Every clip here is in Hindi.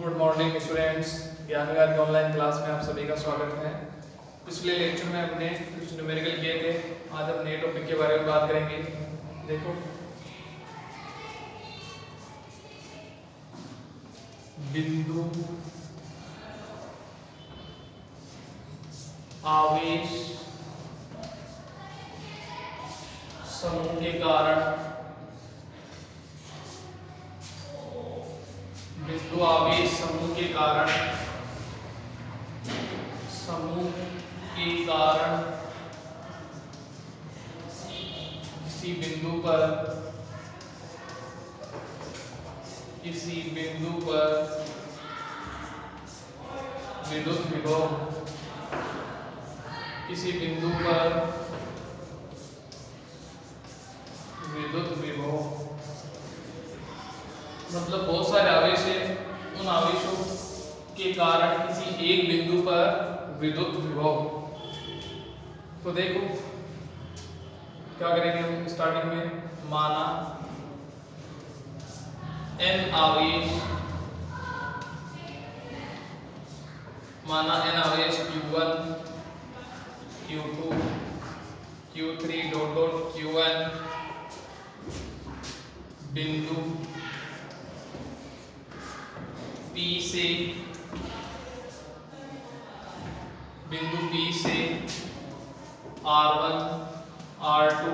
गुड मॉर्निंग स्टूडेंट्स, ज्ञान विहार की ऑनलाइन क्लास में आप सभी का स्वागत है। पिछले लेक्चर में हमने कुछ न्यूमेरिकल किए थे। आज हम नए टॉपिक के बारे में बात करेंगे। देखो, बिंदु, आवेश, समूह के कारण, बिंदु आवेश समूह के कारण, समूह के कारण किसी बिंदु पर विद्युत विभव, किसी बिंदु पर विद्युत विभव मतलब बहुत सारे आवेश हैं, उन आवेशों के कारण किसी एक बिंदु पर विद्युत विभव। तो देखो क्या करेंगे हम स्टार्टिंग में, माना n आवेश Q1 Q2 Q3 dot dot Qn बिंदु P से R1 R2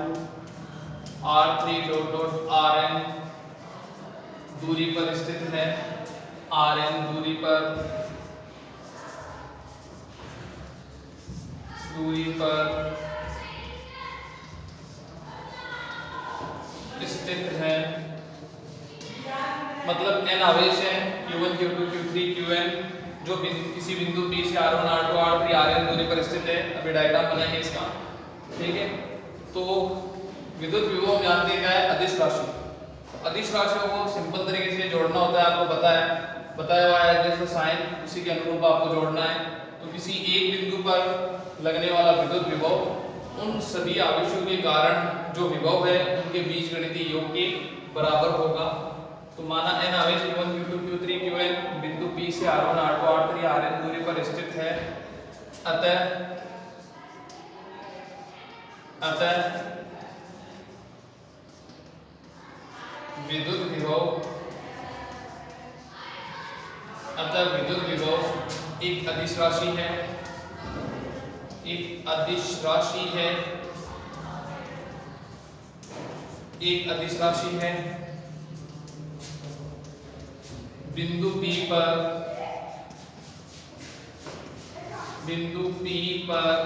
R3 dot dot Rn दूरी पर स्थित है, Rn दूरी पर स्थित है। मतलब n आवेश है Q1 Q2 Q3 Qn जो किसी बिंदु P से R1 R2 R3 Rn दूरी पर स्थित है। अभी डायग्राम बनाएंगे इसका, ठीक है। तो विद्युत विभव जानते हैं क्या है, अदिश राशि। अदिश राशियों को सिंपल तरीके से जोड़ना होता है, आपको बताया हुआ है जैसे साइन, उसी के अनुरूप आपको जोड़ना है। तो किसी एक बिंदु पर लगने वाला विद्युत विभव उन सभी आवेशों के कारण जो विभव है उनके बीजगणितीय योग के बराबर होगा। तो माना n आवेश Q1 Q2 Q3 Qn बिंदु P से R1 R2 R3 Rn दूरी पर स्थित है। अतः विद्युत विभव एक अदिश राशि है, बिंदु P पर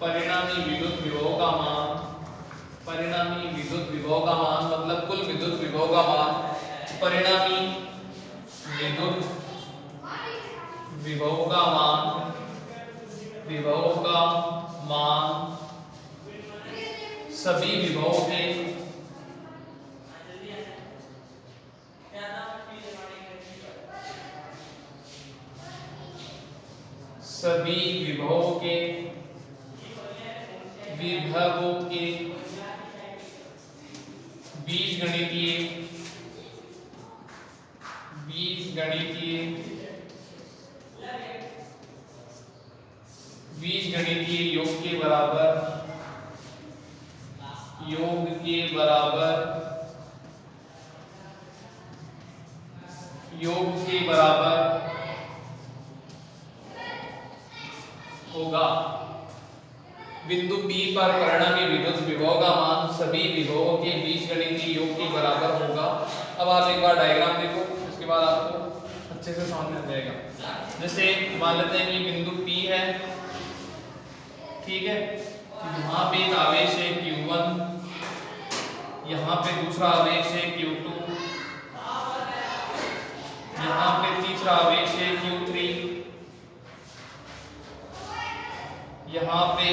परिणामी विद्युत विभव का मान मतलब कुल विद्युत विभव का मान, परिणामी विद्युत विभव का मान सभी विभवों के विभवों के बीजगणितीय योग के बराबर होगा। बिंदु P पर परिणामी विद्युत विभव का मान सभी विभवों के बीजगणितीय योग के बराबर होगा। अब आप एक बार डायग्राम देखो, उसके बाद आपको अच्छे से समझ में आ जाएगा। जैसे मान लेते हैं कि बिंदु P है, ठीक है। यहाँ पे एक आवेश है Q1, यहाँ पे दूसरा आवेश है Q2, यहाँ पे तीसरा आवेश है Q3, यहाँ पे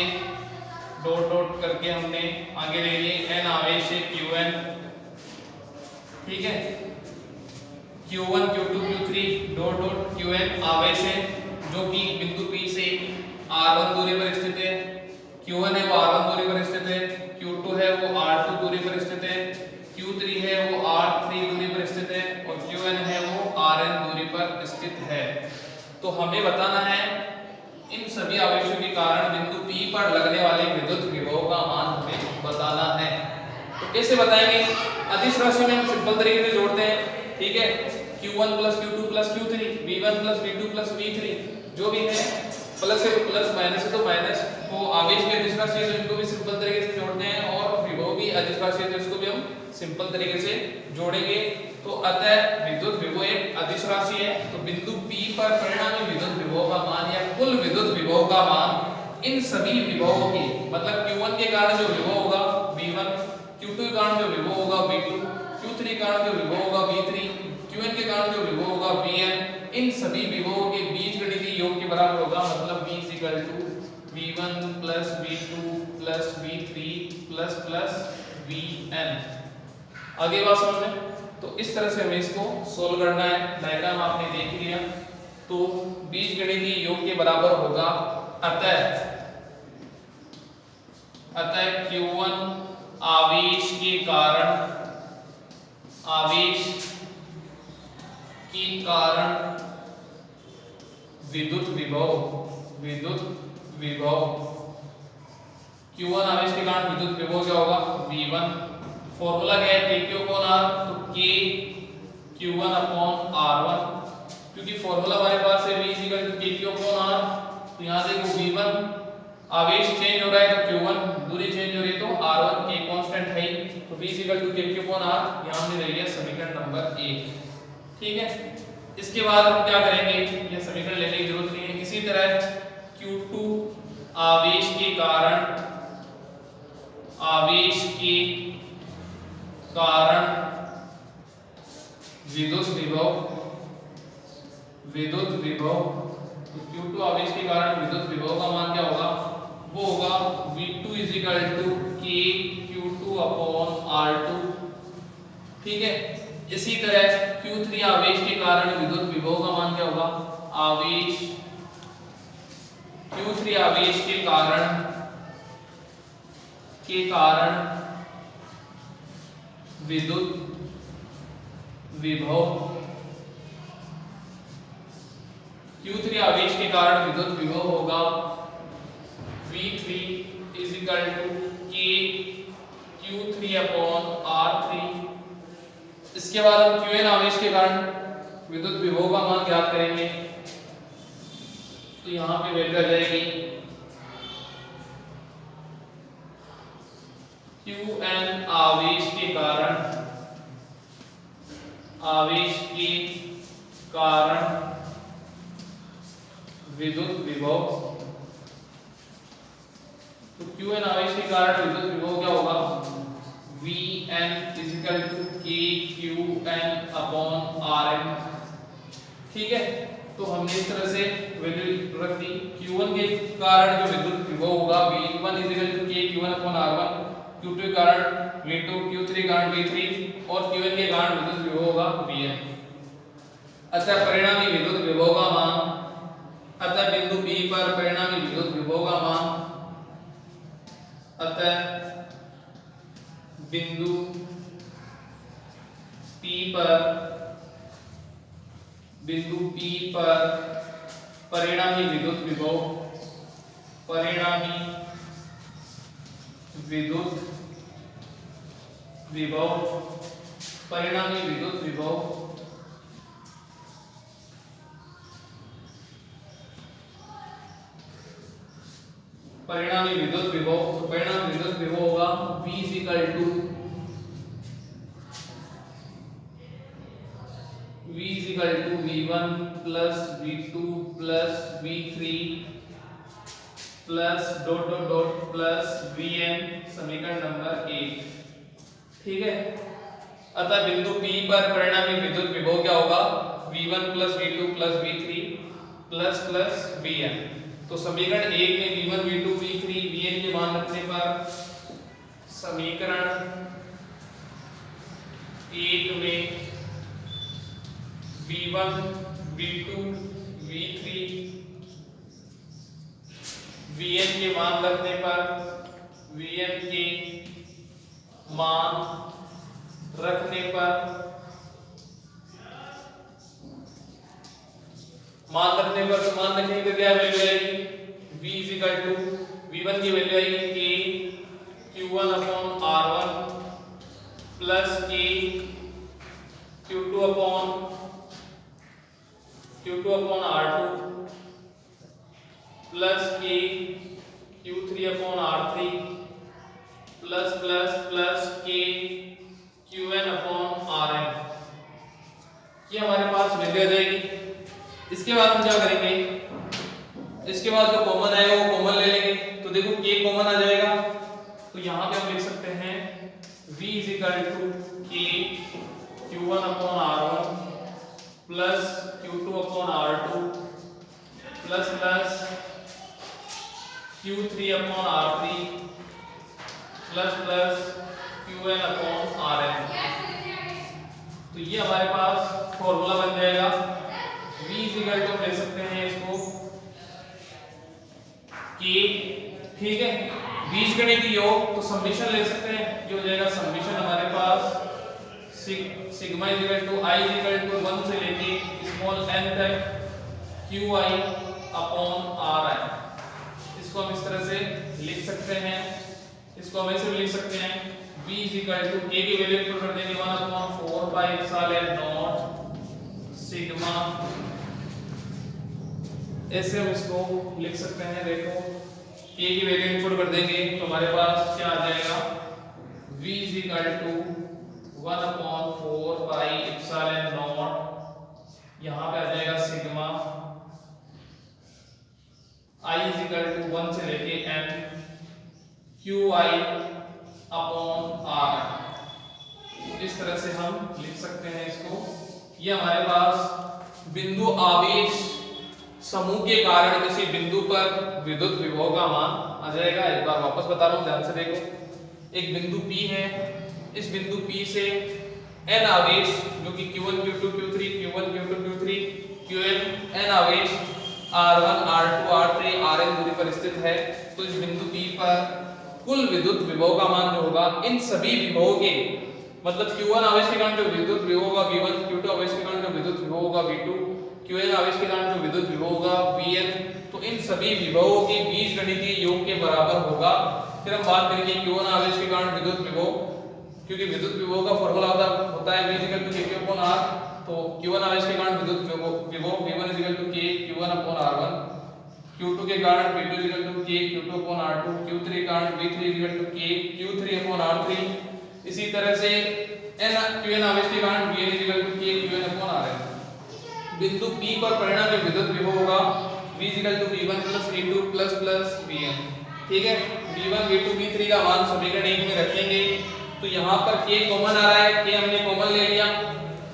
डॉट डॉट करके हमने आगे ले लिए n आवेश है Qn, ठीक है। Q1 Q2 Q3 dot dot Qn आवेश है जो कि बिंदु P से R1 दूरी पर स्थित है। Q1 है वो R1 दूरी पर स्थित है, Q2 है वो R2 दूरी पर स्थित है, Q3 है वो R3 दूरी पर स्थित है और Qn है वो Rn दूरी पर स्थित है। तो हमें बताना है इन सभी आवेशों के कारण बिंदु P पर लगने वाले विद्युत विभव का मान हमें बताना है। तो कैसे बताएंगे? अदिश राशि में हम सिंपल तरीके से जोड़ते हैं, ठीक है। Q1 + Q2 + Q3, V1 + V2 + V3, जो भी है प्लस है तो प्लस, माइनस है तो माइनस। तो आवेश भी अदिश राशि है तो इनको भी सिंपल तरीके से जोड़ते हैं, और विभव भी अदिश राशि है तो इसको भी हम सिंपल तरीके से जोड़ेंगे। तो अतः विद्युत विभव एक अदिश राशि है, तो बिंदु P पर परिणामी विद्युत विभव का मान या कुल विद्युत विभव का मान इन सभी विभवों के, मतलब Q1 के कारण जो विभव होगा V1, Q2 के कारण जो विभव होगा V2, Q3 के कारण जो विभव होगा V3, Qn के कारण जो विभव होगा Vn, इन सभी विभवों के बीजगणितीय योग के बराबर होगा। मतलब V V1 + V2 + V3 + Vn। आगे बात समझ में? तो इस तरह से हमें इसको सोल्व करना है। डायग्राम आपने देख लिया, तो बीजगणितीय योग के बराबर होगा अतः Q1 आवेश के कारण विद्युत विभव Q1 आवेश के कारण विद्युत विभव क्या होगा? V1। फॉर्मूला क्या है? KQ/R, तो K Q1/R1, क्योंकि फॉर्मूला हमारे पास है V KQ/R। तो यहां देखो V1 आवेश चेंज हो रहा है तो Q1 दूरी चेंज हो रही है तो R1 K कांस्टेंट है, तो V KQ/R यहां में रहेगा समीकरण नंबर 1, ठीक है। इसके बाद हम क्या करेंगे, ये समीकरण लेने की जरूरत नहीं है। इसी तरह Q2 आवेश के कारण विद्युत विभव, तो Q2 आवेश के कारण विद्युत विभव का मान क्या होगा? वो होगा V2 = K Q2/R2, ठीक है। इसी तरह Q3 आवेश के कारण विद्युत विभव का मान क्या होगा? Q3 आवेश के कारण विद्युत विभव, Q3 आवेश के कारण विद्युत विभव होगा V3 = K Q3/R3। इसके बाद हम Qn आवेश के कारण विद्युत विभव का मान ज्ञात करेंगे, तो यहां पे वैल्यू आ जाएगी Qn आवेश के कारण विद्युत विभव, तो Qn आवेश के कारण विद्युत विभव क्या होगा? Vn = K Qn/Rn, ठीक है। तो हमने इस तरह से वैल्यू रख दी। Q1 के कारण जो विद्युत विभव होगा V1 = K Q1/R1, Q2 के कारण V2, Q3 के कारण V3 और Qn के कारण विद्युत विभव होगा Vn। अतः परिणामी विद्युत विभव का मान, अतः बिंदु P पर परिणामी विद्युत विभव का मान, बिंदु P पर परिणामी विद्युत विभव, परिणामी विद्युत विभव होगा V1 + V2 + V3 + Vn, समीकरण नंबर 1, ठीक है। अतः बिंदु P पर परिणामी विद्युत विभव क्या होगा? V1 + V2 + V3 + Vn। तो समीकरण 1 में V1 V2 V3 Vn के मान रखने पर समीकरण 1 में V1 V2 V3 Vn के मान रखने पर मान रखने पर तो मान रखेंगे तो क्या वैल्यू आएगी, v is equal to v1 की वैल्यू आएगी k q1 upon r1 plus k q2 upon r2 plus k q3 upon r3 plus plus plus k qn upon rn। ये हमारे पास वैल्यू आ जाएगी। इसके बाद हम क्या करेंगे, इसके बाद जो कॉमन आएगा वो कॉमन ले लेंगे। तो देखो k कॉमन आ जाएगा, तो यहाँ पे हम लिख सकते हैं v is equal to k q1 upon r1 plus q2 upon r2 plus plus q3 upon r3 plus plus qn upon rn। तो ये हमारे पास फॉर्मूला बन जाएगा। v इज इक्वल टू ले सकते हैं इसको k, ठीक है, बीजगणितीय योग तो समेशन ले सकते हैं, जो हो जाएगा समेशन हमारे पास sigma is equal to i is equal to 1 से लेके स्मॉल n तक qi अपॉन ri। इसको हम इस तरह से लिख सकते हैं, इसको हम ऐसे भी लिख सकते हैं v is equal to k की वैल्यू पुट कर देंगे 1 upon 4 pi epsilon naught sigma, ऐसे हम इसको लिख सकते हैं। देखो k की वैल्यू इनपुट कर देंगे तो हमारे पास क्या आ जाएगा, v is equal to 1 upon 4 pi epsilon naught, यहाँ पे आ जाएगा sigma i is equal to 1 से लेके n qi अपॉन r। इस तरह से हम लिख सकते हैं इसको। ये हमारे पास बिंदु आवेश समूह के कारण किसी बिंदु पर विद्युत विभव का मान आ जाएगा। एक बार वापस बता रहा हूं, ध्यान से देखो। एक बिंदु P है, इस बिंदु P से n आवेश जो कि q1 q2 q3 q1 q2 q3 qn n आवेश r1 r2 r3 rn दूरी पर स्थित है। तो इस बिंदु P पर कुल विद्युत विभव का मान जो होगा इन सभी विभवों के, मतलब q1 आवेश के कारण जो विद्युत विभव होगा v1, q2 आवेश के कारण जो विद्युत विभव होगा v2, qn आवेश के कारण जो विद्युत विभव होगा vn, तो इन सभी विभवों के बीजगणितीय योग के बराबर होगा। फिर हम बात करेंगे q1 आवेश के कारण विद्युत विभव, क्योंकि विद्युत विभव का फॉर्मूला होता है v equal to k upon r। तो q1 आवेश के कारण विद्युत विभव v1 equal to k q1 upon r1, q2 के कारण v2 equal to k q2 upon r2, q3 के कारण v3 equal to k q3 upon r3। इसी तरह से qn आवेश के कारण vn equal to k qn upon rn। बिंदु P पर परिणामी विद्युत विभव होगा v equal to v1 plus v2 plus plus vn, ठीक है। v1 v2 v3 का मान समीकरण 1 में रखेंगे। तो यहाँ पर k कॉमन आ रहा है, k हमने कॉमन ले लिया,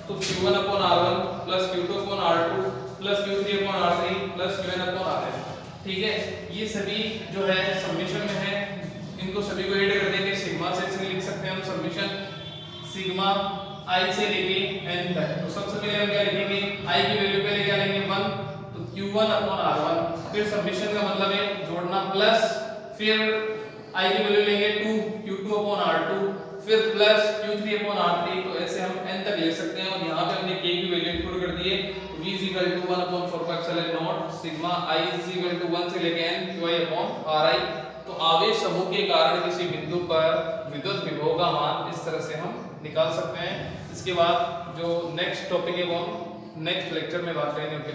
तो q1 upon r1 plus q2 upon r2 plus q3 upon r3 plus qn upon rn, ठीक है। ये सभी जो है समेशन में है, इनको सभी को ऐड कर देंगे। सिग्मा से लिख सकते हैं हम समेशन सिग्मा i से लेके n तक। तो सबसे पहले हम क्या लिखेंगे, i की वैल्यू पहले क्या लेंगे 1, तो q1 अपॉन r1, फिर समेशन का मतलब है जोड़ना, प्लस फिर i की वैल्यू लेंगे 2 q2 अपॉन r2, फिर प्लस q3 अपॉन r3। तो ऐसे हम n तक ले सकते हैं। और यहाँ पे हमने k की वैल्यू इनपुट कर दी है, v is equal to 1 upon 4 pi epsilon naught sigma i is equal to 1 से लेके n qi अपॉन ri। तो आवेश समूह के कारण किसी बिंदु पर विद्युत विभव का मान इस तरह से हम निकाल सकते हैं। इसके बाद जो नेक्स्ट टॉपिक है वो हम नेक्स्ट लेक्चर में बात करेंगे।